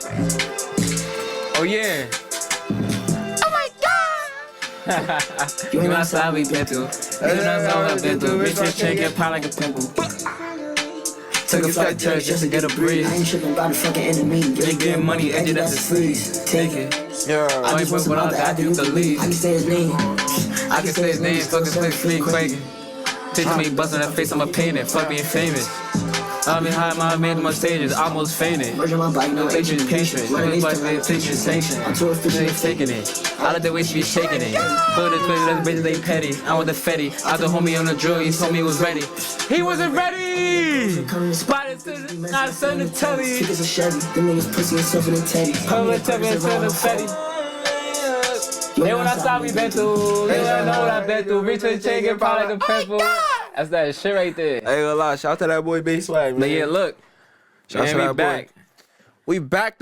Oh yeah. You ain't my side, we been through. You know all I've been through. Bitch, your chain get popped like a pimple. Took a flight to church just to get a breeze. I ain't tripping about the fucking enemy. You getting money, edge it, that's a sleaze. Take it. Yeah. I ain't put all that, you can leave. I can say his name. I can say his name, fucking slick, quaking. Picture me busting that face, I'ma paint it. Fuck being famous. I've been high, my man, my stages, almost fainted. Virgin my bike, no Patient, agent, patient. Patient, sanction. I'm too efficient. They taking it. I like the way she be shaking it. Put it, the bitches, they petty. I want the fetty. I the homie on the drill, he told me he was ready. He wasn't ready! Spotted to the, not something to tell you. Tickets a Chevy, them niggas pussy and stuff in the teddy. Public tell me it's the fetty. They when I saw me been through. They wanna know what I been through. Reach to the chain, get popped like a pimple. That's that shit right there. I ain't gonna lie, shout out to that boy Bass Swag, man. But yeah, look. Shout out to Man, that we back. boy. We back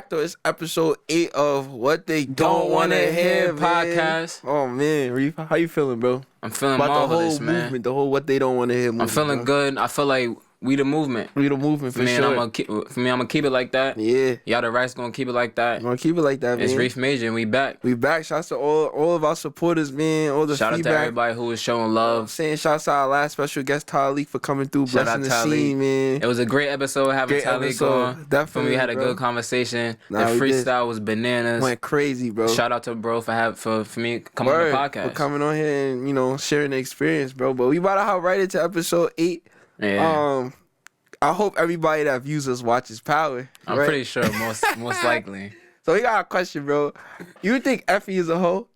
though. It's episode 8 of What They Don't Wanna Hear podcast. Oh man, Reef, how you feeling, bro? I'm feeling About marvelous, the whole man. movement, the whole What They Don't Wanna Hear movement. I'm feeling good. I feel like we the movement. We the movement for Man, sure. I'm gonna keep it like that. Yeah, Y'all the Rice gonna keep it like that. I'm gonna keep it like that, man. It's Reef Major and we back. We back. Shouts to all of our supporters, man. All the Shout out to feedback. everybody who was showing love. Saying shouts to our last special guest, Talik, for coming through, Shout blessing out the Talik. scene, man. It was a great episode having Great Talik episode. on. Definitely, We had a bro. good conversation. Nah, The we did. freestyle was bananas. Went crazy, bro. Shout out to bro for me coming Word, on the podcast. for coming on here and sharing the experience, bro. But we about to hop right into episode 8. Yeah. I hope everybody that views us watches Power. I'm right? pretty sure most likely. So we got a question, bro. You think Effie is a hoe?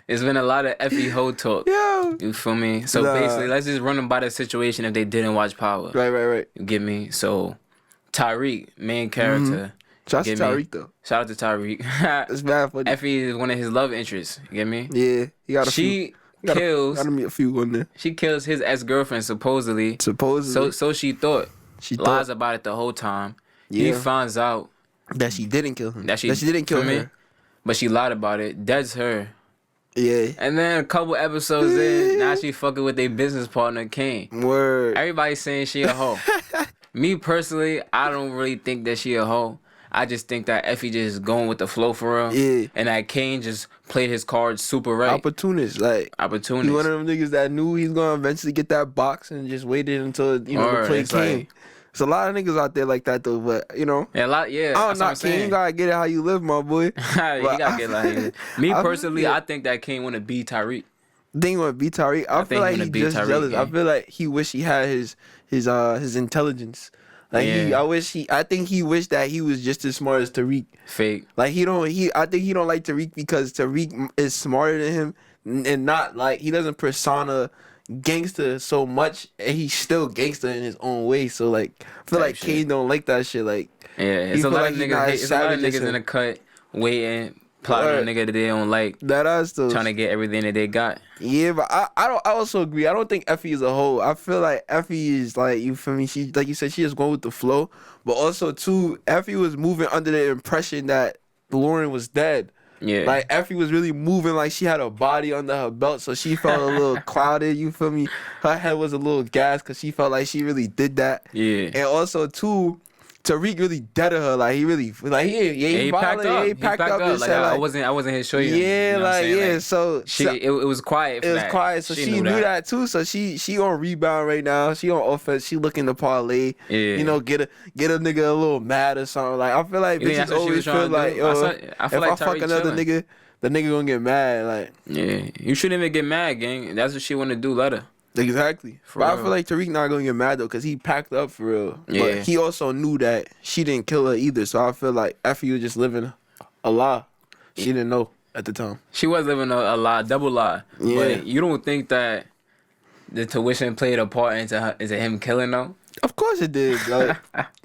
It's been a lot of Effie hoe talk. Yo. You feel me? So Nah. basically, let's just run them by the situation if they didn't watch Power. Right. You get me? So Tyreek, main character. Shout out to Get me? Tariq, though. Shout out to Tyreek. It's bad funny. Effie is one of his love interests. You get me? Yeah, he got a few. She kills. Got a few on there. She kills his ex-girlfriend supposedly. Supposedly. So she thought. She Lies thought about it the whole time. He Yeah. finds out that she didn't kill him. that she didn't kill feel me? her. But she lied about it. That's her. Yeah. And then a couple episodes in, now she fucking with their business partner, Kane. Word. Everybody's saying she a hoe. Me personally, I don't really think that she a hoe. I just think that Effie just going with the flow for real. Yeah. And that Kane just played his cards super right. Opportunist. Like, Opportunity. he one of them niggas that knew he's going to eventually get that box and just waited until, the Word, play it's came. like- There's a lot of niggas out there like that, though, but, Yeah, a lot, yeah. I That's don't what know, I'm King. saying. You gotta get it how you live, my boy. You gotta get like Me I- personally, yeah. I think that Kane want to be Tyreek. Thing with B Tariq, I feel think like he he wanna beat just Tariq, jealous. yeah. I feel like he wish he had his intelligence. Like Yeah. I think he wished that he was just as smart as Tariq. Fake. Like I think he don't like Tariq because Tariq is smarter than him and not like he doesn't persona gangster so much and he's still gangster in his own way. So like I feel Type like shit. Kane don't like that shit. Like Yeah, it's he a feel lot like of he not niggas. as It's a lot of savage as niggas in him. the cut, waiting, plotting Word. on a nigga that they don't like, that ass though. trying to get everything that they got. Yeah, but I also agree. I don't think Effie is a hoe. I feel like Effie is like, you feel me? She, like you said, she just going with the flow. But also too, Effie was moving under the impression that Lauren was dead. Yeah. Like Effie was really moving like she had a body under her belt, so she felt a little clouded. You feel me? Her head was a little gassed because she felt like she really did that. Yeah. And also too, Tariq really deaded her. Like he really, like he packed up. He packed up. And Like said, I like, wasn't here to show you. yeah, you know what I'm like saying? yeah. Like, So it was quiet. For it was that. quiet, so she knew that too. So she on rebound right now. She on offense. She looking to parlay. Yeah. Get a nigga a little mad or something. Like I feel like You think bitches that's what she always was trying feel to like, do? yo, I feel if like I fuck Tyreek another chilling. nigga, the nigga gonna get mad. Like Yeah, you shouldn't even get mad, gang. That's what she want to do. Let her. exactly. For But I real. feel like Tariq not gonna get mad though, cause he packed up for real. Yeah. But he also knew that she didn't kill her either. So I feel like Effie was just living a lie. She didn't know at the time. She was living a lie, double lie. Yeah. But you don't think that the tuition played a part into him killing though? Of course it did. Like,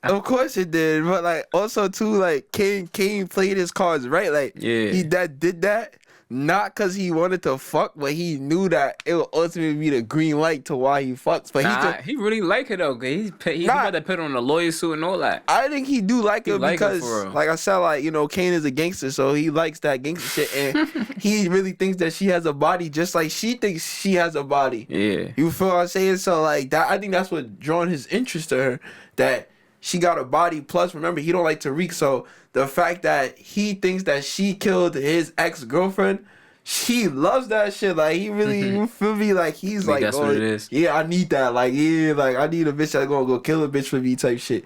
of course it did. But like also too, like Kane played his cards right. Like Yeah. he did that not cause he wanted to fuck, but he knew that it would ultimately be the green light to why he fucks. But He really like her though. Cause he Nah. about to put on a lawyer suit and all that. I think he do like her like her because, for real. like I said, like Kane is a gangster, so he likes that gangster shit, and he really thinks that she has a body just like she thinks she has a body. Yeah. You feel what I'm saying? So like that, I think that's what drawn his interest to her. That she got a body. Plus, remember, he don't like Tariq. So the fact that he thinks that she killed his ex-girlfriend, she loves that shit. Like, he really, you feel me? Like, he's like, that's oh, what it is. yeah, I need that. Like, yeah, like, I need a bitch that's gonna go kill a bitch for me type shit.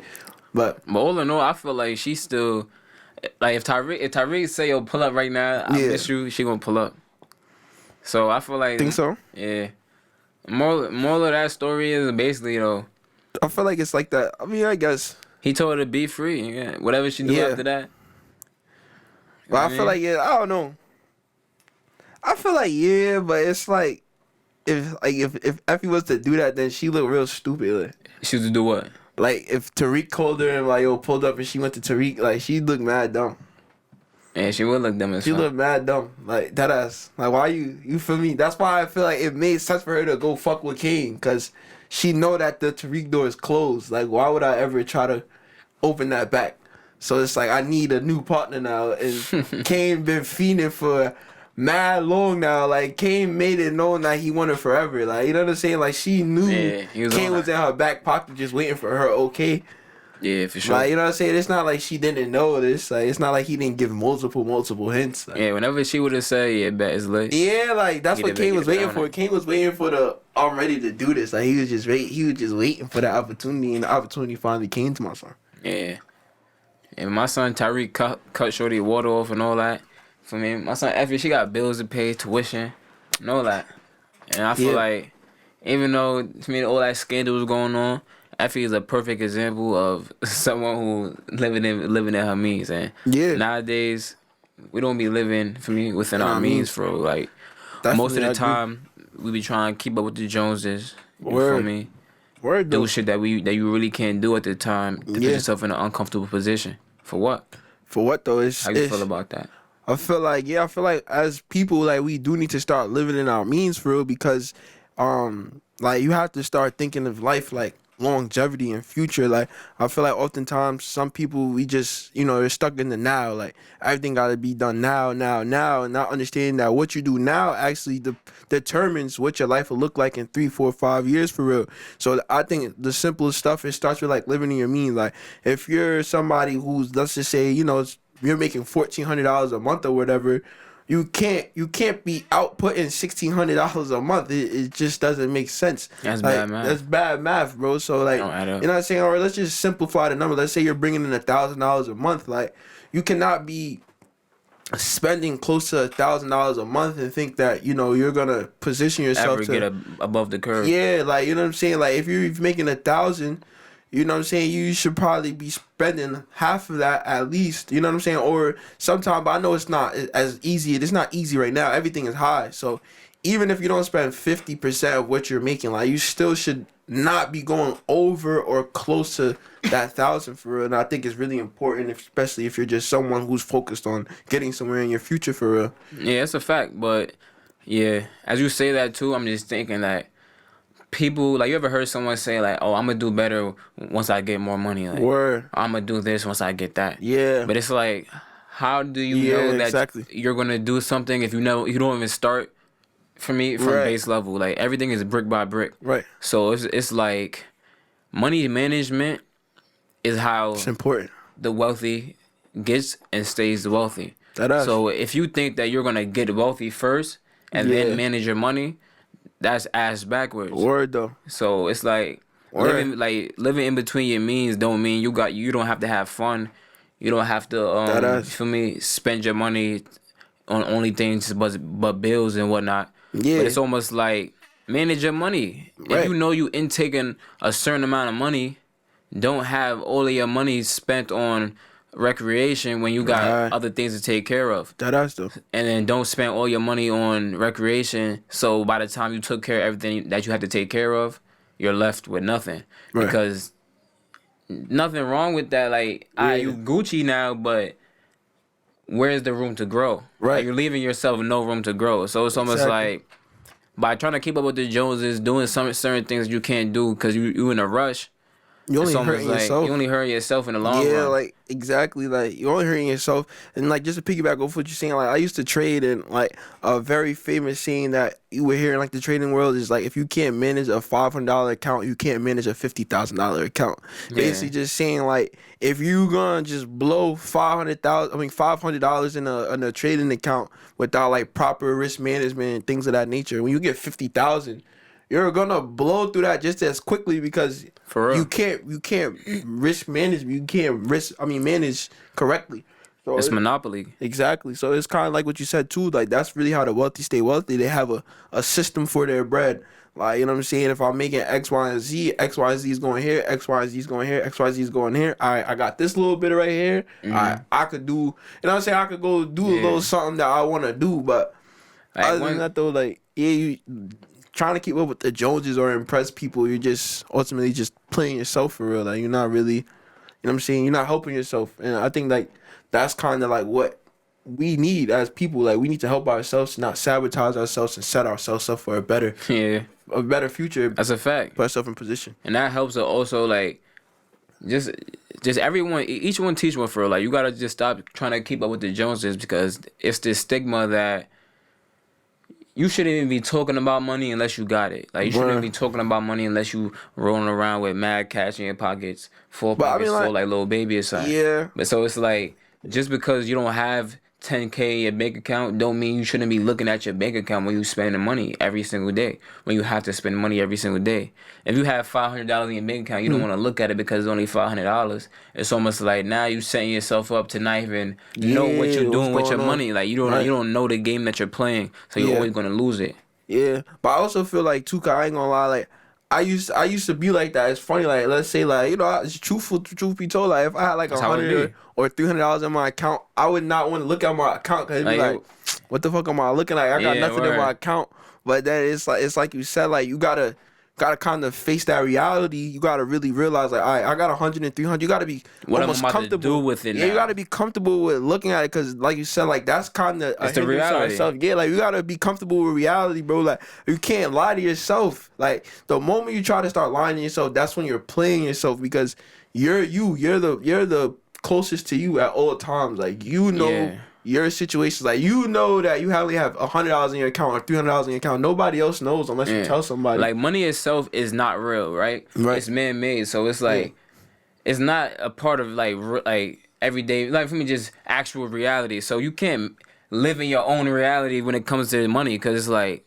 But all in all, I feel like she's still like if Tyreek say yo pull up right now, I miss you, she gonna pull up. So I feel like think so? Yeah. Moral of that story is basically I feel like it's like that. I mean, I guess he told her to be free. Yeah. Whatever she do after that. But I feel like I don't know. I feel like but it's like if Effie was to do that, then she look real stupid. Like. She was to do what? Like if Tariq called her and like pulled up and she went to Tariq, like she look mad dumb. Yeah, she would look dumb as fuck. She look mad dumb. Like that ass. Like why you feel me? That's why I feel like it made sense for her to go fuck with Kane, cause she know that the Tariq door is closed. Like why would I ever try to open that back? So it's like I need a new partner now, and Kane been fiending for mad long now. Like Kane made it known that he wanted forever. Like you know what I'm saying? Like she knew Kane was in her back pocket just waiting for her. Okay. Yeah, for sure. Like you know what I'm saying? It's not like she didn't know this. Like it's not like he didn't give multiple hints. Like, yeah, whenever she would have said, "Yeah, bet it's lit." Yeah, like that's what Kane was waiting for. Kane was waiting for I'm ready to do this. Like he was just waiting for the opportunity, and the opportunity finally came to my son. Yeah. And my son Tyreek cut Shorty water off and all that. For me, my son Effie, she got bills to pay, tuition, and all that. And I feel like, even though to me all that scandal was going on, Effie is a perfect example of someone who living in her means. And nowadays, we don't be living within our means, bro. Like most of the time, we be trying to keep up with the Joneses. You feel me? Do shit that you really can't do at the time to put yourself in an uncomfortable position. For what? For what though? How you feel about that? I feel like as people, like we do need to start living in our means for real, because like you have to start thinking of life like longevity and future. Like I feel like oftentimes some people, we just they're stuck in the now. Like everything got to be done now, and not understanding that what you do now actually determines what your life will look like in 3, 4, 5 years for real. So I think the simplest stuff, it starts with like living in your means. Like if you're somebody who's, let's just say, you're making $1,400 a month or whatever, you can't be outputting $1,600 a month. It just doesn't make sense. That's like, bad math. That's bad math, bro. So like, you know what I'm saying? All right, let's just simplify the number. Let's say you're bringing in $1,000 a month. Like you cannot be spending close to $1,000 a month and think that you're gonna position yourself to get above the curve. Yeah, like you know what I'm saying. Like if you're making 1,000. You know what I'm saying? You should probably be spending half of that at least. You know what I'm saying? Or sometimes, but I know it's not as easy. It's not easy right now. Everything is high. So even if you don't spend 50% of what you're making, like you still should not be going over or close to that 1,000 for real. And I think it's really important, especially if you're just someone who's focused on getting somewhere in your future for real. Yeah, it's a fact. But yeah, as you say that too, I'm just thinking that people, like, you ever heard someone say like, "Oh, I'm gonna do better once I get more money." Like, Word. I'm gonna do this once I get that. Yeah. But it's like, how do you know that you're gonna do something if you don't even start? From base level, like everything is brick by brick. Right. So it's like money management is how it's important. The wealthy gets and stays wealthy. So if you think that you're gonna get wealthy first and then manage your money, that's ass backwards. Word though. So it's like living in between your means don't mean you don't have to have fun. You don't have to feel me, spend your money on only things but bills and whatnot. Yeah. But it's almost like manage your money. Right. If you know you intaking a certain amount of money, don't have all of your money spent on recreation when you got other things to take care of. Though. And then don't spend all your money on recreation. So by the time you took care of everything that you had to take care of, you're left with nothing. Right. Because nothing wrong with that. Like, you Gucci now, but where's the room to grow? Right. Like, you're leaving yourself no room to grow. So it's almost like by trying to keep up with the Joneses, doing some certain things you can't do because you in a rush, You only It's almost hurting like yourself. you only hurt yourself in the long Yeah, run. like exactly. Like you're only hurting yourself. And like just to piggyback off what you're saying, like I used to trade, and like a very famous saying that you would hear in like the trading world is like, if you can't manage a $500 account, you can't manage a $50,000 account. Yeah. Basically, just saying like, if you gonna just blow $500 in a trading account without like proper risk management and things of that nature, when you get 50,000, you're gonna blow through that just as quickly, because For real. you can't risk manage, you can't manage correctly. So It's monopoly. exactly. So it's kind of like what you said too. Like that's really how the wealthy stay wealthy. They have a system for their bread. Like, you know what I'm saying? If I'm making X, Y, and Z, X, Y, and Z is going here, X, Y, and Z is going here, X, Y, Z is going here. I got this little bit right here. I could do, you know what I'm saying? I could go do a little something that I want to do. But Like, other when- than that though, like, yeah, you trying to keep up with the Joneses or impress people, you're just ultimately just playing yourself for real. Like, you're not really, you know what I'm saying? You're not helping yourself. And I think like that's kind of like what we need as people. Like, we need to help ourselves, not sabotage ourselves, and set ourselves up for a better future. That's a fact. Put ourselves in position. And that helps to also like just everyone, each one teach one for real. Like, you gotta just stop trying to keep up with the Joneses, because it's this stigma that you shouldn't even be talking about money unless you got it. Like, you shouldn't Bruh. be talking about money unless you rolling around with mad cash in your pockets, full But I pockets mean, full like little baby or something. Yeah. But so it's like, just because you don't have 10K in your bank account don't mean you shouldn't be looking at your bank account when you spending money every single day, when you have to spend money every single day. If you have $500 in your bank account, you don't want to look at it because it's only $500. It's almost like now you setting yourself up to not even know what Yeah, you're doing what's with your going on. money. Like, you don't know the game that you're playing, so you're Yeah. always gonna lose it. Yeah, but I also feel like too, 'cause I ain't gonna lie, like I used to be like that. It's funny, like let's say like, you know, it's truth be told, like if I had like That's how it $100 be. or $300 in my account, I would not want to look at my account, because it'd be Like, like, what the fuck am I looking like? I got Yeah, nothing in word. my account. But then it's like you said, like you gotta kind of face that reality. You gotta really realize, like, all right, I got 100 and 300. You gotta be What am I almost about to comfortable do with it Yeah, you now? gotta be comfortable with looking at it, because like you said, like that's kind of It's the reality. Yeah, like you gotta be comfortable with reality, bro. Like, you can't lie to yourself. Like, the moment you try to start lying to yourself, that's when you're playing yourself, because you're the closest to you at all times. Like, you know. Yeah. Your situations, like, you know that you only have $100 in your account or $300 in your account. Nobody else knows unless you Yeah. tell somebody. Like, money itself is not real, right? Right. It's man-made, so it's like it's not a part of like everyday, like, for me, just actual reality. So you can't live in your own reality when it comes to money, because it's like,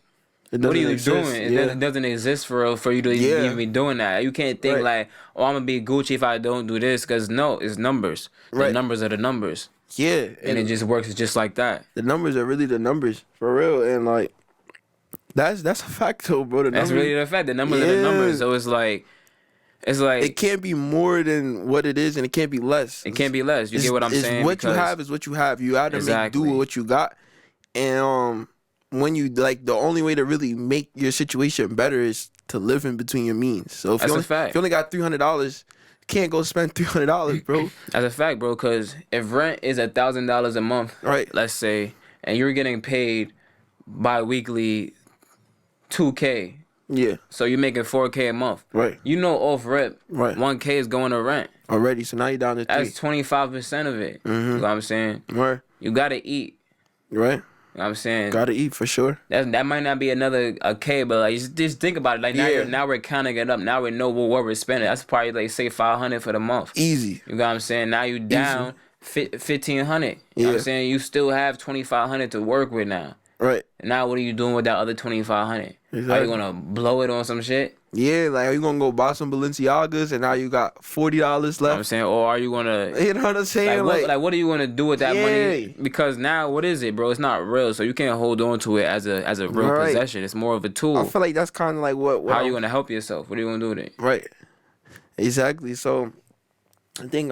It what are doesn't you exist. doing? Yeah. It doesn't exist for real for you to Yeah. even be doing that. You can't think Right. like, oh, I'm gonna be Gucci if I don't do this, because no, it's numbers. The Right. numbers are the numbers, Yeah, and it just works just like that. the numbers are really the numbers for real, and like that's a fact though, bro. The That's numbers, really the fact. The numbers are the Yeah. numbers. So it's like it can't be more than what it is, and it can't be less. it can't be less. You get what I'm saying? What you Because- have is what you have. You have to make Exactly. do with what you got, and when you like, the only way to really make your situation better is to live in between your means. So if That's you a only, fact. if you only got $300, you can't go spend $300, bro. That's a fact, bro. Because if rent is $1,000 a month, Right. let's say, and you're getting paid bi-weekly $2K, Yeah, so you're making $4K a month. right, You know, off rip, Right. $1K is going to rent. already. So now you're down to That's 3. 25% of it. You know what I'm saying? Right, You gotta eat. right. You know what I'm saying? Gotta eat for sure. That might not be a K, but like, just think about it. Like, Yeah. now we're counting it up. Now we know what we're spending. That's probably like, say, $500 for the month. Easy. You know what I'm saying? Now you down 1,500. You know what Yeah. I'm saying? You still have 2,500 to work with now. Right. Now what are you doing with that other 2,500? Are Exactly. you gonna blow it on some shit? Yeah, like, are you gonna go buy some Balenciagas and now you got $40 You know what I'm left? saying? Or are you gonna You know what I'm saying? what are you gonna do with that money? Yeah. Because now what is it, bro? It's not real, so you can't hold on to it as a real Right. possession. It's more of a I tool. feel like that's kind of like what How are you I'm- gonna help yourself? What are you gonna do with it? Right. Exactly. So I think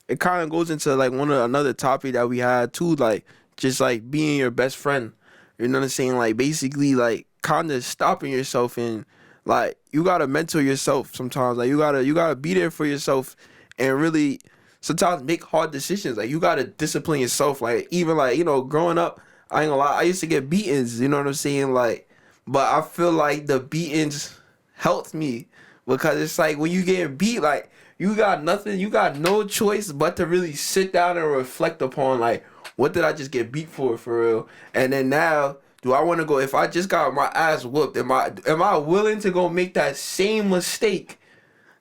it kind of goes into like another topic that we had too, like just like being your best friend. You know what I'm saying? Like, basically, like, kind of stopping yourself, and like, you gotta mentor yourself sometimes. Like, you gotta be there for yourself, and really sometimes make hard decisions. Like, you gotta discipline yourself. Like, even like, you know, growing up, I ain't gonna lie, I used to get beatings. You know what I'm saying? Like, but I feel like the beatings helped me because it's like when you get beat, like you got nothing, you got no choice but to really sit down and reflect upon like what did I just get beat for real, and then now. Do I want to go? If I just got my ass whooped, am I willing to go make that same mistake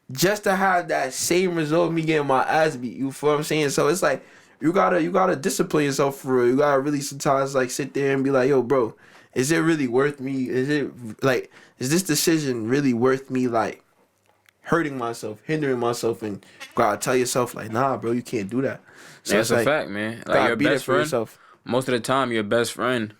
just to have that same result of me getting my ass beat? You feel what I'm saying? So it's like you gotta discipline yourself for real. You gotta really sometimes like sit there and be like, yo, bro, is it really worth me? Is this decision really worth me like hurting myself, hindering myself, and you gotta tell yourself like, nah, bro, you can't do that. So That's it's a like, fact, man. gotta Like your be there best for friend. yourself. Most of the time, your best friend,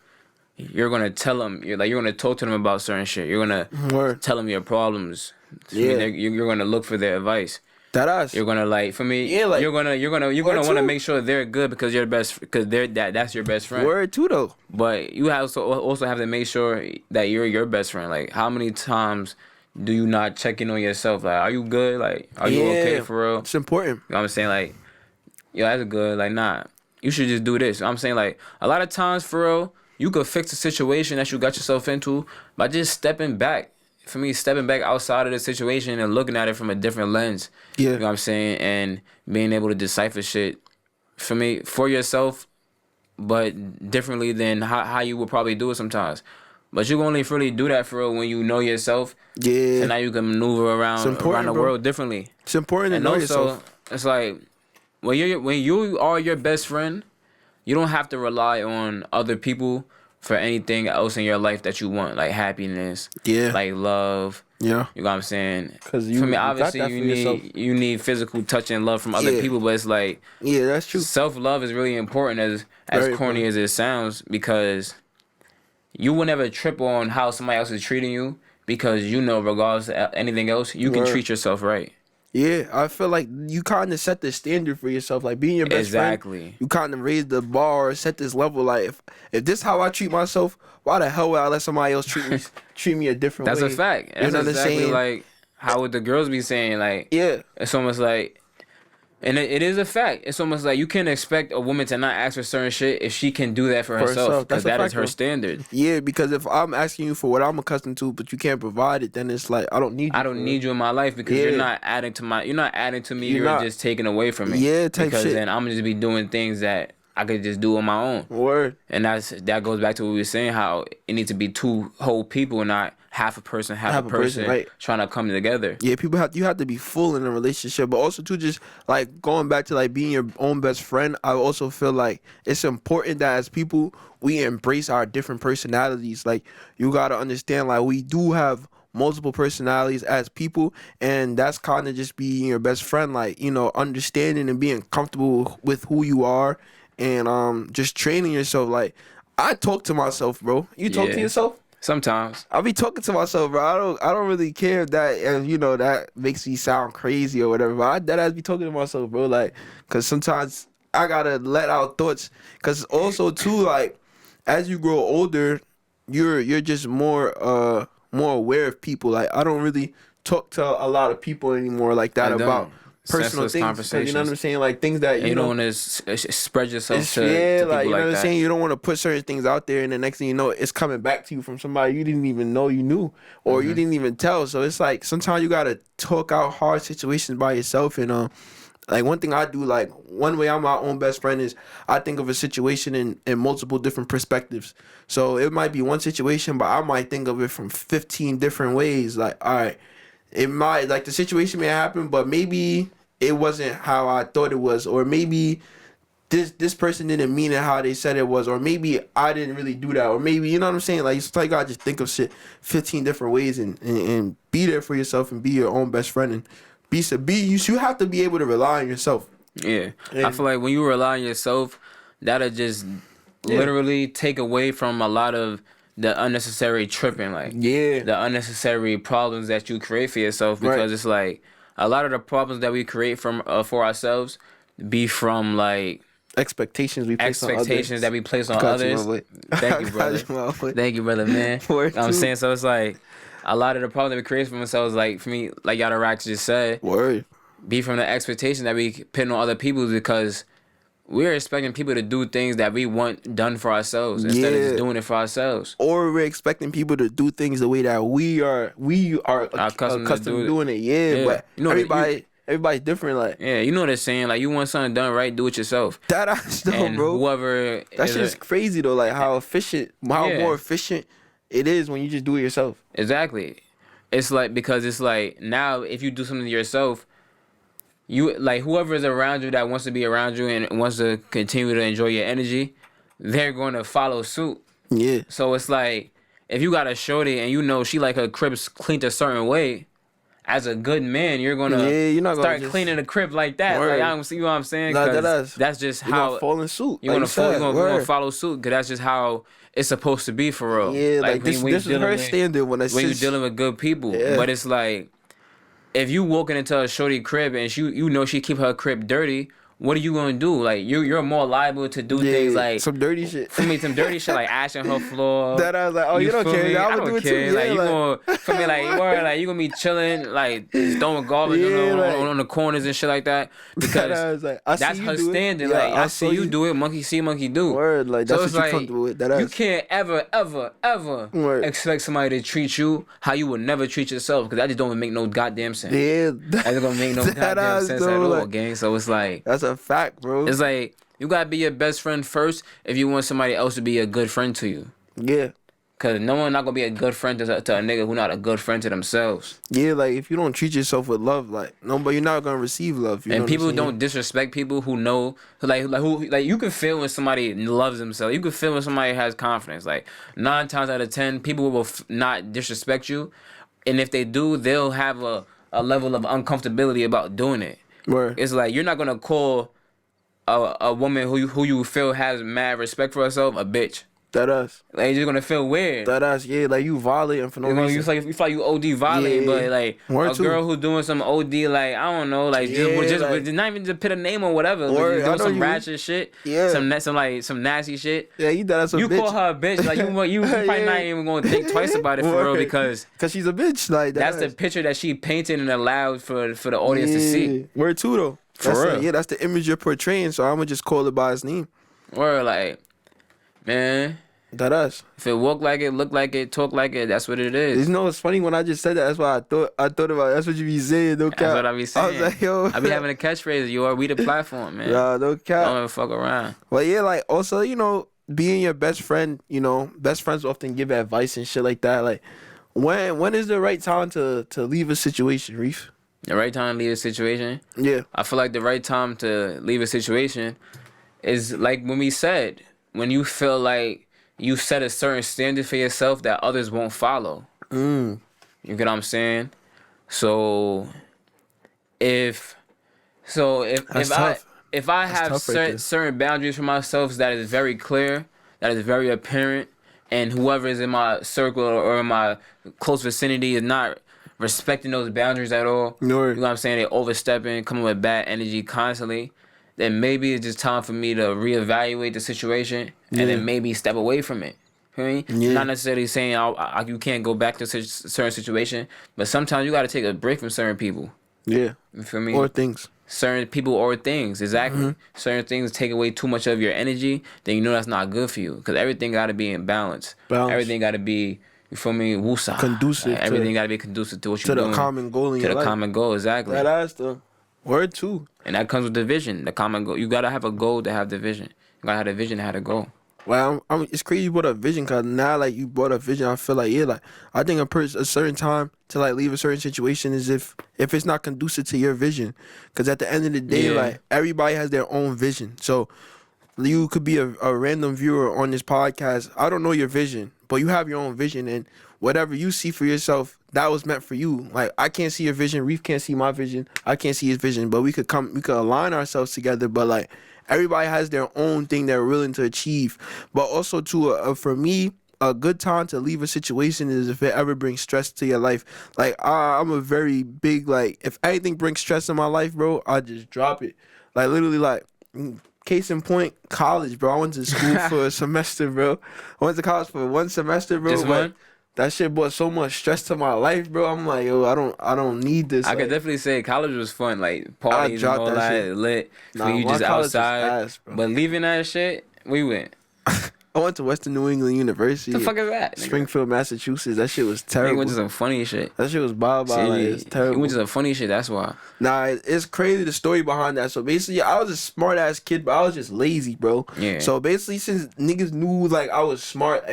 you're gonna tell them. You're gonna talk to them about certain shit. You're gonna Word. tell them your problems. Yeah. You're gonna look for their advice. That ass. You're gonna like for me. Yeah, like- you're gonna want too. to make sure they're good because you're the best. Because that's your best friend. Word too though. But you also have to make sure that you're your best friend. Like how many times do you not check in on yourself? Like are you good? Like are you okay for real? It's important. You know what I'm saying? Like, yo, that's good. Like, nah, you should just do this. You know what I'm saying? Like, a lot of times, for real, you could fix the situation that you got yourself into by just stepping back. For me, stepping back outside of the situation and looking at it from a different lens. Yeah. You know what I'm saying? And being able to decipher shit, for me, for yourself, but differently than how you would probably do it sometimes. But you can only really do that for real when you know yourself. Yeah. And now you can maneuver around the bro. world differently. It's important to And know also, yourself. it's like when you are your best friend, you don't have to rely on other people for anything else in your life that you want, like happiness, Yeah. like love. Yeah. You know what I'm saying? 'Cause you for me, got obviously, that you for yourself. need physical touch and love from other Yeah. people, but it's like Yeah, that's true. self love is really important as Very corny important. as it sounds, because you will never trip on how somebody else is treating you, because you know regardless of anything else, you can Word. treat yourself right. Yeah, I feel like you kind of set the standard for yourself. Like being your best friend, Exactly. you kind of raise the bar, set this level. Like if this how I treat myself, why the hell would I let somebody else treat me a different That's way? a fact. You That's know what I'm exactly saying? like how would the girls be saying, like, Yeah, it's almost like, and it is a fact. It's almost like you can't expect a woman to not ask for certain shit if she can do that for herself, herself. because That's a that is fact, her bro. standard. yeah. Because if I'm asking you for what I'm accustomed to, but you can't provide it, then it's like I don't need you. I don't need you in my life because Yeah. you're not adding to me. You're You're not. just taking away from me. Yeah, type because shit. then I'm gonna just be doing things that I could just do on my own. Word. And that goes back to what we were saying, how it needs to be two whole people, not half a person, half a person, right. trying to come together. Yeah, you have to be full in a relationship, but also too just like going back to like being your own best friend. I also feel like it's important that as people we embrace our different personalities. Like you gotta understand, like we do have multiple personalities as people, and that's kind of just being your best friend. Like understanding and being comfortable with who you are, and just training yourself. Like I talk to myself, bro. You talk to Yeah. yourself? Sometimes. I be talking to myself, bro. I don't really care if that makes me sound crazy or whatever. But I dead ass be talking to myself, bro. Like, cause sometimes I gotta let out thoughts. Cause also too, like, as you grow older, you're just more aware of people. Like, I don't really talk to a lot of people anymore like that I don't. about personal Senseless things. 'Cause you know what I'm saying? Like things that You don't want to spread yourself it's, to, yeah, to like people you know like what I'm that. saying. You don't want to put certain things out there, and the next thing you know, it's coming back to you from somebody you didn't even know you knew, or you didn't even tell. So it's like sometimes you gotta talk out hard situations by yourself, and like one thing I do, like one way I'm my own best friend is I think of a situation in multiple different perspectives. So it might be one situation, but I might think of it from 15 different ways. Like, all right, it might like the situation may happen, but maybe it wasn't how I thought it was, or maybe this person didn't mean it how they said it was, or maybe I didn't really do that, or maybe you know what I'm saying. Like you gotta just think of shit 15 different ways and be there for yourself and be your own best friend and you have to be able to rely on yourself. Yeah. I And- feel like when you rely on yourself, that'll just literally take away from a lot of the unnecessary tripping, like Yeah. the unnecessary problems that you create for yourself, because Right. it's like a lot of the problems that we create from for ourselves be from like Expectations we place on expectations others. that we place on Got you, others. my boy. Thank you, brother. Got you, my boy. Thank you, brother, man. Word You know what I'm too. saying? So it's like a lot of the problems that we create for themselves, like for me, like Yada Rax just said, Word. be from the expectation that we put on other people, because we're expecting people to do things that we want done for ourselves instead of just doing it for ourselves. Or we're expecting people to do things the way that we are accustomed to doing it. Yeah, but you know, everybody's different. Like, yeah, you know what they're saying. Like, you want something done right, do it yourself. That ass though, And bro. whoever That's just crazy though. Like how more efficient it is when you just do it yourself. Exactly. It's like, because it's like, now if you do something yourself, you like, whoever is around you that wants to be around you and wants to continue to enjoy your energy, they're going to follow suit. Yeah. So it's like, if you got a shorty and you know she like her crib's cleaned a certain way, as a good man, you're gonna you're not gonna start just cleaning the crib like that. Word. Like, I don't see what I'm saying. Nah, 'Cause that's just you're how gonna fall in suit. you're Like gonna follow suit. Because that's just how it's supposed to be for real. Yeah, like this when is her standard when you're dealing with good people. Yeah. But it's like, if you walking into a shorty crib and you know she keep her crib dirty, what are you gonna do? Like, you're more liable to do things like some dirty shit. For me, some dirty shit like ashing her floor. That I was like, oh, you don't feel care. me? I I would do don't it care. too. Like, Yeah, you gonna, for me, like, word, like, you gonna be chilling, like, throwing garbage on the corners and shit like that. Because I was like, I see that's you her do it. standard. Yeah, Like, I saw see you do it, monkey see, monkey do. Word, like, So that's it's what like, you comfortable with. That you ass. can't ever Word. expect somebody to treat you how you would never treat yourself, because that just don't make no goddamn sense. Yeah, That just don't make no that goddamn ass sense though, at all, like, gang. So it's like, that's a fact, bro. it's like, you gotta be your best friend first if you want somebody else to be a good friend to you. Yeah. Cause no one not gonna be a good friend to a nigga who not a good friend to themselves. Yeah, like if you don't treat yourself with love, like but you're not gonna receive love. You know And what people I'm saying? don't disrespect people who know, like you can feel when somebody loves themselves. You can feel when somebody has confidence. Like 9 times out of 10, people will not disrespect you, and if they do, they'll have a level of uncomfortability about doing it. Word. It's like, you're not gonna call a woman who you feel has mad respect for herself a bitch. That us. Like, you're just gonna feel weird. That us. Yeah, like you violating for no You know, reason. you feel like you OD violating, Yeah. but like Word a too. girl who's doing some OD, like, I don't know, like Yeah, just like- not even to put a name or whatever, but Word, just I doing know some you. ratchet shit, Yeah. some nasty shit. Yeah, you that as a You bitch. call her a bitch, like you probably Yeah. not even gonna think twice about it for real, Word. because Cause she's a bitch. Like that's the us. picture that she painted and allowed for the audience to see. Word too though. For That's real. Yeah, that's the image you're portraying. So I'm gonna just call it by its name. Or like, man, That us. if it walk like it, look like it, talk like it, that's what it is. You know, it's funny when I just said that. That's what I thought about. That's what you be saying. No cap. That's what I be saying. I was like, yo. I be having a catchphrase. We the platform, man. Nah, no cap. Don't ever fuck around. Well, yeah, like also, being your best friend, best friends often give advice and shit like that. Like, when is the right time to leave a situation, Reef? The right time to leave a situation. Yeah. I feel like the right time to leave a situation is like when we said, when you feel like you set a certain standard for yourself that others won't follow. You get what I'm saying? So if That's tough. I have tough right there. certain boundaries for myself that is very clear, that is very apparent, and whoever is in my circle or in my close vicinity is not respecting those boundaries at all, No. you know what I'm saying, they overstepping, coming with bad energy constantly, then maybe it's just time for me to reevaluate the situation and then maybe step away from it. You know what I mean? Yeah. Not necessarily saying you can't go back to a certain situation, but sometimes you got to take a break from certain people. Yeah. You feel me? Or things. Certain people or things, exactly. Certain things take away too much of your energy, then you know that's not good for you. Because everything got to be in balance. Everything got to be, you feel me, wusa. Conducive to- everything got to be conducive to what To you're the doing. common goal in To your the life. common goal, exactly. That ass though. Word too. And that comes with the vision, the common goal. You got to have a goal to have the vision. You got to have the vision to have the goal. Well, it's crazy you brought up vision, cause now like you brought up vision, I feel like I think a certain time to like leave a certain situation is if it's not conducive to your vision, cause at the end of the day, Yeah. like everybody has their own vision. So you could be a random viewer on this podcast. I don't know your vision, but you have your own vision, and whatever you see for yourself, that was meant for you. Like I can't see your vision, Reef can't see my vision, I can't see his vision, but we could align ourselves together. But like everybody has their own thing they're willing to achieve. But also too, for me, a good time to leave a situation is if it ever brings stress to your life. Like I'm a very big, like, if anything brings stress in my life, bro, I just drop it. Like literally, like, case in point, college, bro. I went to school for a semester, bro. I went to college for one semester, bro. Just but one? that shit brought so much stress to my life, bro. I'm like, yo, I don't need this. I like, could definitely say college was fun, like parties and dropped all that that shit. lit. Nah, When you my just college was outside. ass, bro. But leaving that shit, we went. I went to Western New England University. The fuck is that? Nigga? Springfield, Massachusetts. That shit was Nigga terrible. went to some funny shit. That shit was bad. Like, it's He terrible. went to some funny shit. That's why. Nah, it's crazy the story behind that. So basically, I was a smart ass kid, but I was just lazy, bro. Yeah. So basically, since niggas knew like I was smart,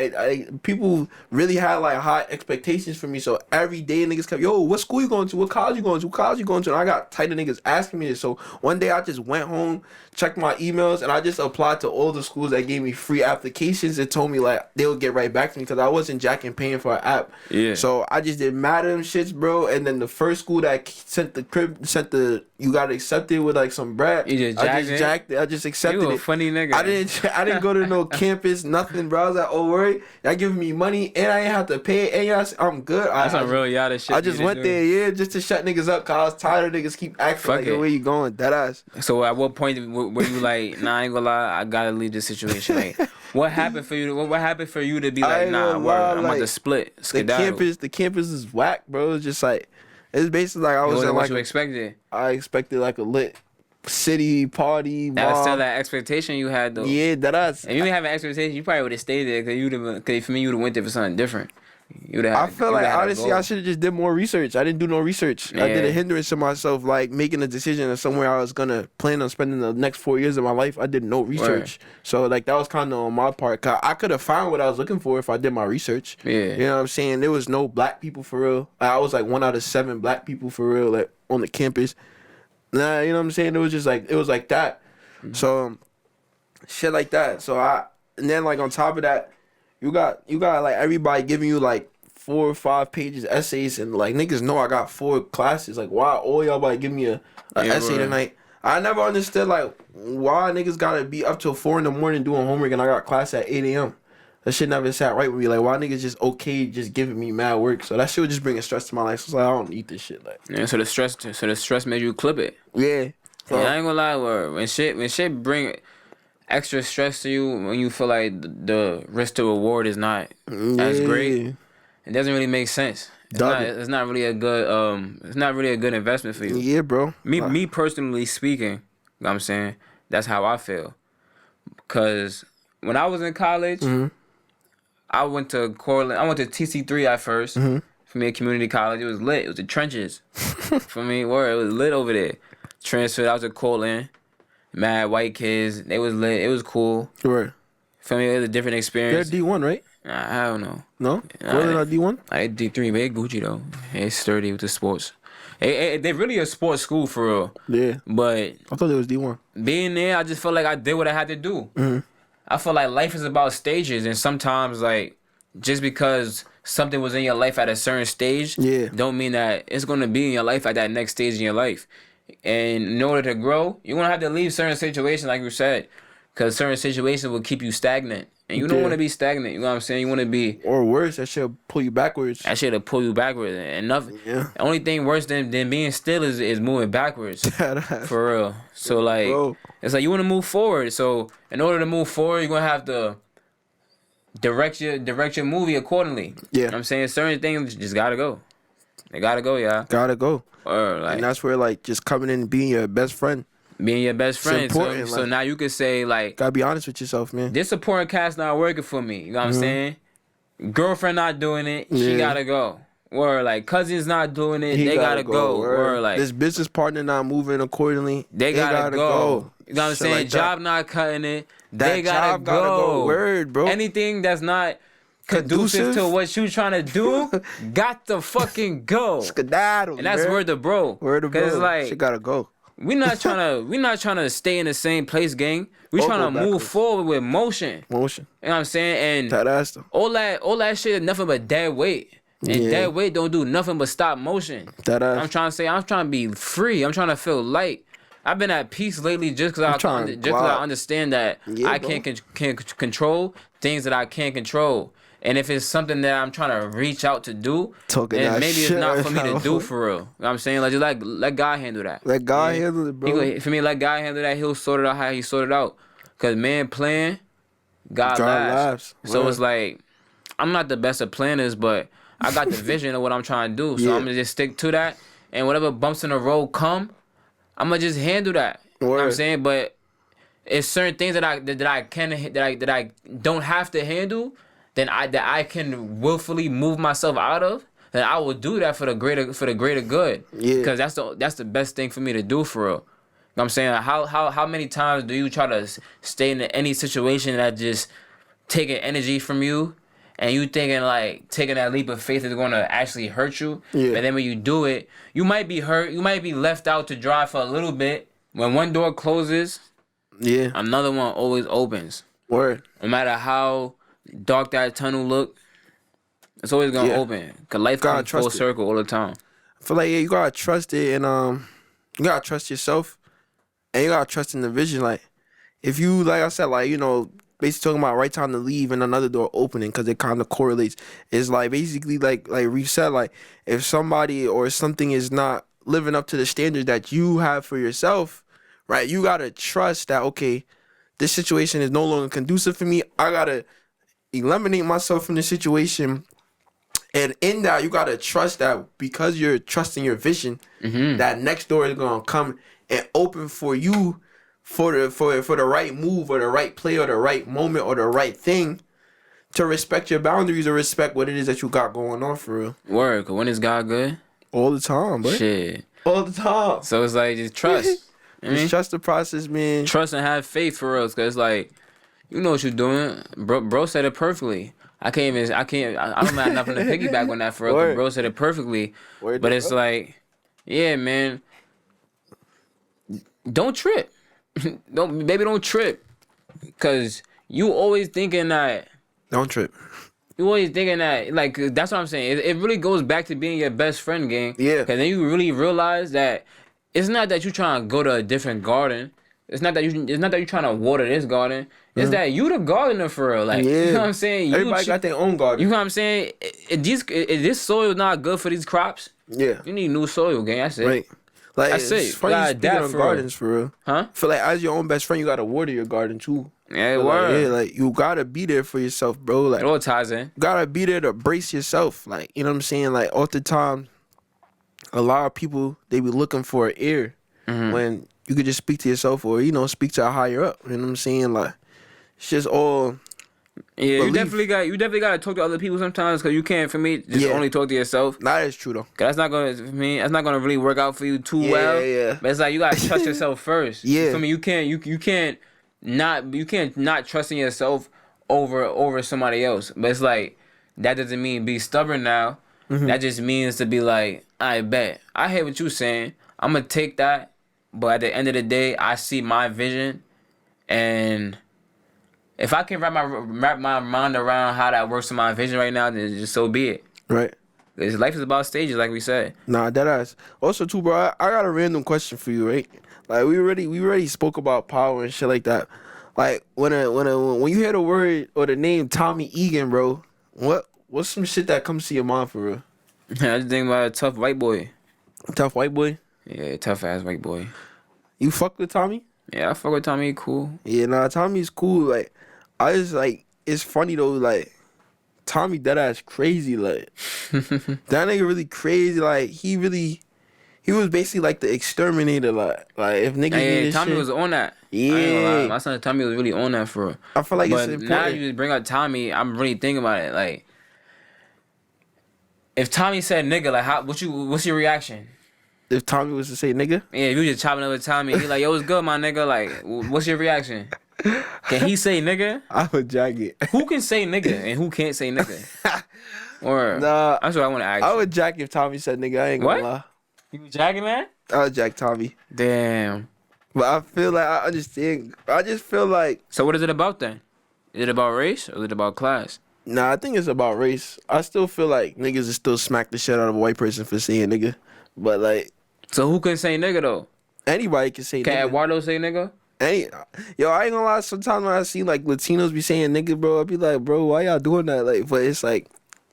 people really had like high expectations for me. So every day niggas kept, yo, what school you going to? What college you going to? What college you going to? And I got tired of niggas asking me this. So one day I just went home, checked my emails, and I just applied to all the schools that gave me free applications and told me like they would get right back to me because I wasn't jacking paying for an app. Yeah. So I just did mad of them shits, bro. And then the first school that sent the you got accepted with like some bread. You just I jacked just it? jacked it. I just accepted You a it. funny nigga. I didn't go to no campus, nothing, bro. I was like, oh, worry, y'all giving me money and I ain't have to pay it, and y'all, I'm good. That's some real yada shit. I just went there, yeah, just to shut niggas up, cause I was tired of niggas keep acting Fuck like, it. yo, where you going, dead ass. So at what point were you like, nah, I ain't gonna lie, I gotta leave this situation? Like, what happened for you? What happened for you to be I like, ain't nah, gonna word, lie, I'm about to like, split, The skedaddle? campus is whack, bro. It's just like, it's basically like I It was wasn't in what like you expected. I expected like a lit city party. That's still mom. that expectation you had though. Yeah, dead ass. If you didn't have an expectation, you probably would have stayed there because for me, you would have went there for something different. You would have. I feel like honestly I should have just did more research. I didn't do no research. I did Yeah. a hindrance to myself, like making a decision of somewhere I was gonna plan on spending the next 4 years of my life. I did no research, so like that was kind of on my part. 'Cause I could have found what I was looking for if I did my research. Yeah. You know what I'm saying? There was no black people for real. I was like 1 out of 7 black people for real, like on the campus. Nah, you know what I'm saying? It was just like it was like that. So shit like that. So and then like on top of that, you got like everybody giving you like 4 or 5 pages essays, and like niggas know I got 4 classes. Like why all y'all about to give me a essay bro. tonight? I never understood like why niggas gotta be up till 4 in the morning doing homework and I got class at 8 a.m. That shit never sat right with me. Like why niggas just okay just giving me mad work? So that shit was just bringing stress to my life. So it's like I don't need this shit. Like Yeah, so the stress made you clip it. yeah. So, Yeah, I ain't gonna lie, word. When shit bring extra stress to you, when you feel like the risk to reward is not as great, it doesn't really make sense. It's not really a good investment for you. Yeah, bro. Me personally speaking, you know what I'm saying, that's how I feel. Cause when I was in college, I went to Cortland. I went to TC3 at 1st. For me, a community college. It was lit. It was the trenches. For me, it was lit over there. Transferred out to Cortland. Mad white kids. They was lit. It was cool. Right. For me, it was a different They're experience. D1, right? I don't know. No? Cortland are D1? I D3, but they Gucci though. They sturdy with the sports. They really a sports school for real. Yeah. But I thought it was D1. being there, I just felt like I did what I had to do. I feel like life is about stages, and sometimes like just because something was in your life at a certain stage, Yeah. don't mean that it's gonna be in your life at that next stage in your life. And in order to grow, you're gonna have to leave certain situations, like you said, because certain situations will keep you stagnant, and you don't Yeah. want to be stagnant. You know what I'm saying? You want to be Or worse, that shit'll pull you backwards. that shit'll pull you backwards, and nothing. Yeah. The only thing worse than being still is moving backwards. For real. So like Bro. it's like you want to move forward. So in order to move forward, you're gonna have to direct your movie accordingly. Yeah. You know what I'm saying? Certain things just gotta go. They gotta go, y'all. Gotta go. Or like And that's where like just coming in and being your best friend. being your best friend. important, So like- now you can say like Gotta be honest with yourself, man. this supporting cast not working for me. You know what I'm saying? Girlfriend not doing it, she Yeah. gotta go. Or like cousins not doing it, He they gotta go. Word. Or like this business partner not moving accordingly. They gotta go. You know what I'm Shit saying? like that. Job not cutting it. That They gotta job gotta go. Word, bro. Anything that's not conducive to what you trying to do, got to fucking go. Skedaddle. And that's man. word to bro. Word to bro. Cause it's like Shit gotta go. we not trying to stay in the same place, gang. We Or trying go to move backwards. forward with motion. Motion. You know what I'm saying? And That ass though. all that shit is nothing but dead weight. And Yeah. dead weight don't do nothing but stop motion. That ass. I'm trying to say, I'm trying to be free. I'm trying to feel light. I've been at peace lately just because trying to I glide. understand that Yeah, I bro. can't control things that I can't control. And if it's something that I'm trying to reach out to do, Talking then that maybe it's shit not right for me to now. do for real. You know what I'm saying? Like, just let God handle that. Let God handle it, bro. For me, let God handle that. He'll sort it out how he sorted out. Because man playing, God God laughs. laughs. So Word. it's like, I'm not the best of planners, but I got the vision of what I'm trying to do. So Yeah. I'm gonna just stick to that. And whatever bumps in the road come, I'm gonna just handle that. You know what I'm Word. saying? But it's certain things that I don't have to handle, then I can willfully move myself out of. Then I will do that for the greater good. Yeah. Because that's the best thing for me to do for real. You know what I'm saying? How many times do you try to stay in any situation that just taking energy from you, and you thinking like taking that leap of faith is going to actually hurt you? Yeah. And then when you do it, you might be hurt. You might be left out to dry for a little bit. When one door closes, Yeah. another one always opens. Word. No matter how dark that tunnel look, it's always gonna Yeah. open. Cause life Gotta comes full trust it. circle all the time. I feel like, yeah, you gotta trust it, and you gotta trust yourself, and you gotta trust in the vision. Like, if you, like I said, like, you know, basically talking about right time to leave and another door opening, because it kind of correlates. It's like basically like Reef said, like, if somebody or something is not living up to the standards that you have for yourself, right? You gotta trust that, okay, this situation is no longer conducive for me. I gotta eliminate myself from the situation. And in that, you gotta trust that because you're trusting your vision, that next door is gonna come and open for you for the right move or the right play or the right moment or the right thing to respect your boundaries or respect what it is that you got going on for real. Word. Cause when is God good? All the time, bro. Shit. All the time. So it's like just trust. You know what I mean? Just trust the process, man. Trust and have faith for real. Cause like, you know what you're doing. Bro said it perfectly. I don't have nothing to piggyback on that for real. 'Cause Word. bro said it perfectly. Word But to it's God. like, yeah, man. Don't trip. Don't trip. Cause you always thinking that. Don't trip. You always thinking that, like, that's what I'm saying. It really goes back to being your best friend, gang. Yeah. Cause then you really realize that it's not that you trying to go to a different garden. It's not that you trying to water this garden. It's that you the gardener for real. Like, Yeah. you know what I'm saying? Everybody got their own garden. You know what I'm saying? If this soil not good for these crops, Yeah. you need new soil, gang. That's it. Right. Like, That's it's it. funny Gotta you speaking adapt on for real. gardens for real. Huh? I feel like as your own best friend, you gotta water your garden too. Yeah, Like, word. yeah, like you gotta be there for yourself, bro. Like It all ties in. you gotta be there to brace yourself. Like, you know what I'm saying? Like all the time, a lot of people they be looking for an ear when you could just speak to yourself or, you know, speak to a higher up. You know what I'm saying? Like it's just all Yeah, you Belief. definitely gotta talk to other people sometimes, cause you can't, for me, just Yeah. only talk to yourself. not as true though. 'Cause that's not gonna, for me, that's not gonna really work out for you too Yeah, well. yeah. But it's like you gotta trust yourself first. Yeah. For me, you can't not trust in yourself over somebody else. But it's like that doesn't mean be stubborn now. That just means to be like, I bet. I hear what you saying. I'm gonna take that, but at the end of the day, I see my vision, and if I can wrap my mind around how that works in my vision right now, then just so be it. Right. 'Cause life is about stages, like we said. Nah, that ass. Also too, bro, I got a random question for you, right? Like we already spoke about power and shit like that. Like when you hear the word or the name Tommy Egan, bro, what's some shit that comes to your mind for real? I just think about a tough white boy. Tough white boy. Yeah, tough ass white boy. You fuck with Tommy? Yeah, I fuck with Tommy. He cool. Yeah, nah, Tommy's cool. Like I just like it's funny though. Like Tommy, that ass crazy. Like that nigga really crazy. Like he was basically like the exterminator. Like if niggas Yeah, need this Tommy shit, was on that. Yeah. I ain't gonna lie. My son Tommy was really on that for real. I feel like But it's now important. you just bring up Tommy, I'm really thinking about it. Like, if Tommy said nigga, like, what's your reaction? If Tommy was to say nigga, Yeah, if you just chopping up with Tommy, he like, yo, what's good, my nigga? Like, what's your reaction? Can he say nigga? I would jack it. Who can say nigga and who can't say nigga? Or Nah, that's what I want to ask. I you. would jack if Tommy said nigga. I ain't gonna What? lie. You jacking, man? I would jack Tommy. Damn. But I feel like I understand. I just feel like So what is it about then? Is it about race or is it about class? nah. I think it's about race. I still feel like niggas is still smack the shit out of a white person for saying nigga. But like So who can say nigga though? anybody can say Can nigga. Eduardo say nigga? Yo, I ain't gonna lie. Sometimes when I see like Latinos be saying nigga, bro, I be like, bro, why y'all doing that? Like, but it's like,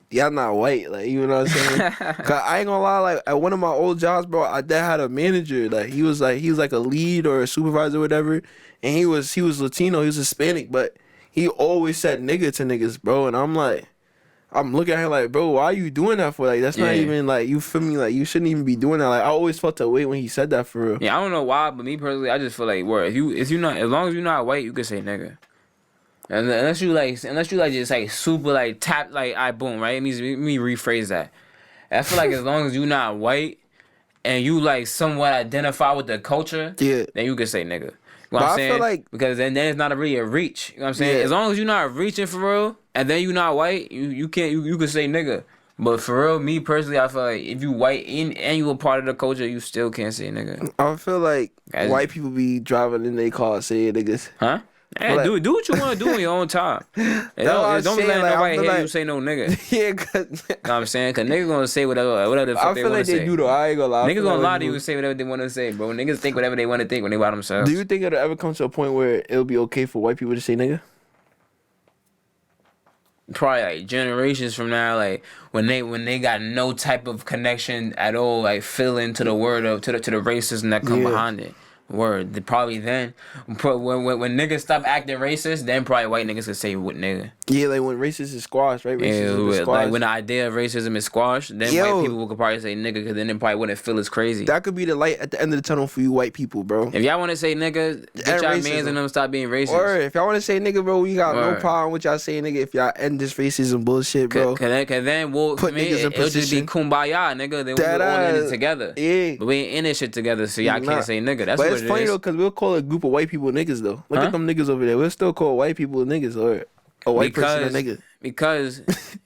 y'all not white. Like, you know what I'm saying? Cause I ain't gonna lie. Like at one of my old jobs, bro, I dad had a manager. Like he was like a lead or a supervisor or whatever, and he was Latino. He was Hispanic, but he always said nigga to niggas, bro. And I'm like, I'm looking at her like, bro, why are you doing that for? Like, that's not Yeah. even like, you feel me? Like, you shouldn't even be doing that. Like, I always felt that way when he said that for real. Yeah, I don't know why, but me personally, I just feel like, word, if you not, as long as you're not white, you can say nigga. And unless you like just like super like tap like I boom, right? It means let me rephrase that. I feel like as long as you're not white and you like somewhat identify with the culture, Yeah. then you can say nigga. You know what But I'm I saying? feel like- because then it's not really a reach. You know what I'm saying? Yeah. As long as you're not reaching for real, and then you're not white, you can say nigga. But for real, me personally, I feel like if you white and you a part of the culture, you still can't say nigga. I feel like Guys- white people be driving in their car saying niggas. Huh? Hey, Like- do what you want to do in your own time. Don't what I'm be saying, letting like, I nobody feel hear like- you say no nigga. Yeah, cause Know what I'm saying? Cause niggas gonna say whatever the fuck I they feel wanna like say. they do though. I ain't gonna lie. I Niggas feel gonna like lie they to you do. and say whatever they wanna say, bro. Niggas think whatever they wanna think when they by themselves. Do you think it'll ever come to a point where it'll be okay for white people to say nigga? Probably like generations from now, like when they got no type of connection at all, like feeling to the word of to the racism that come Yeah. behind it. Word, probably then when niggas stop acting racist, then probably white niggas could say what nigga. Yeah, like when racism is squashed, right? Yeah, Racism is like squashed. when the idea of racism is squashed, then Yo. white people could probably say nigga, because then it probably wouldn't feel as crazy. That could be the light at the end of the tunnel for you white people, bro. If y'all want to say nigga, get And y'all racism. mans and them stop being racist. Or if y'all want to say nigga, bro, we got no Word. problem with y'all saying nigga if y'all end this racism bullshit, bro. Cause then we'll, Put for me, niggas in it'll just be position. kumbaya, nigga. Then That we're all in ass. it together. Yeah. But we ain't in this shit together, so y'all Nah. can't say nigga. That's But what it's it funny is. though, cause we'll call a group of white people niggas though. Look Huh? at them niggas over there. We'll still call white people niggas or a white person a nigga. Because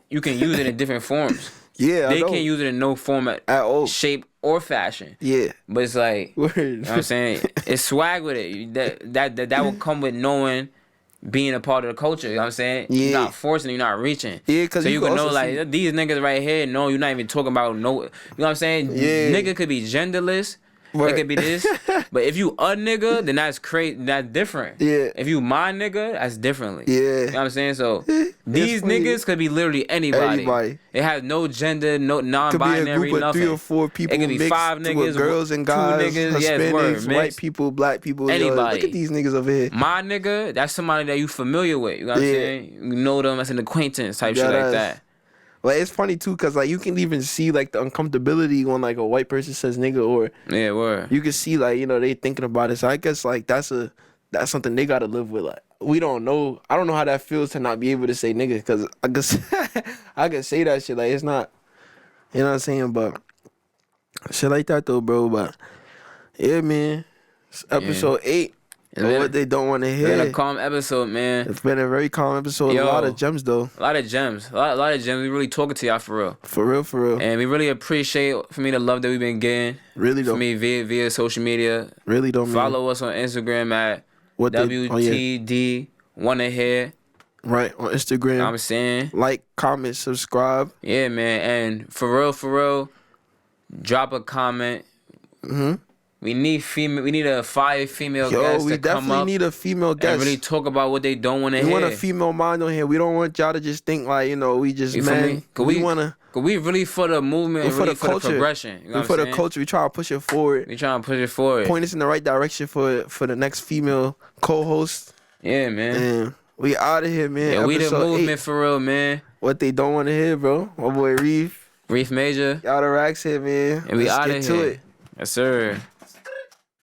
you can use it in different forms. Yeah, They I know. can't use it in no format, At all. shape, or fashion. Yeah. But it's like, Word. you know what I'm saying? It's swag with it. That will come with knowing being a part of the culture. You know what I'm saying? Yeah. You're not forcing, you're not reaching. Yeah, 'cause so you you can can know also like see- these niggas right here. No, you're not even talking about no. You know what I'm saying? Yeah. Nigga could be genderless. Word. It could be this. But if you a nigga, then that's crazy. That's different. Yeah. If you my nigga, that's differently. Yeah. You know what I'm saying? So these funny. niggas could be literally anybody. Anybody. It has no gender, no Could be a non-binary, group of nothing. 3 or 4 people It could be mixed 5 with niggas, girls and 2 guys, niggas, yes, Hispanics, word, white mixed. people, black people. Yo, Anybody. look at these niggas over here. My nigga, that's somebody that you familiar with. You know what Yeah. I'm saying? You know them as an acquaintance type shit That like ass. that. Like it's funny too, cause like you can even see like the uncomfortability when like a white person says nigga, or Yeah, word. you can see like, you know, they thinking about it. So I guess like that's something they gotta live with. Like we don't know. I don't know how that feels to not be able to say nigga, cause I guess I can say that shit. Like it's not, you know what I'm saying? But shit like that though, bro. But yeah, man. It's episode 8. It's Of been- what they don't want to It's been hear. a calm episode, man. It's been a very calm episode. Yo. A lot of gems though. A lot of gems. A lot of gems. We really talking to y'all for real. For real, for real. And we really appreciate, for me, the love that we've been getting. Really For though. me, via social media. Really though, man. Follow us on Instagram at What they- WTD Wanna Hear. Right on You Instagram. know what I'm saying? Like, comment, subscribe. Yeah, man. And for real, drop a comment. We need a 5 female Yo, guests we to come definitely up need a female and guest. really talk about what they don't want to We hear. want a female mind on here. We don't want y'all to just think like, you know, we just You feel me? man. 'Cause We want to. Cause we really for the movement, We and for really the for culture. the progression. You know We what for I'm the saying? culture. We try to push it forward. We trying to push it forward. Point us in the right direction for the next female co-host. Yeah, man. And we out of here, man. Yeah, we the Episode movement 8. for real, man. What they don't want to hear, bro. My boy Reef. Reef Major, Y'all the racks here, man. and we Let's out get of to here. it. Yes, sir.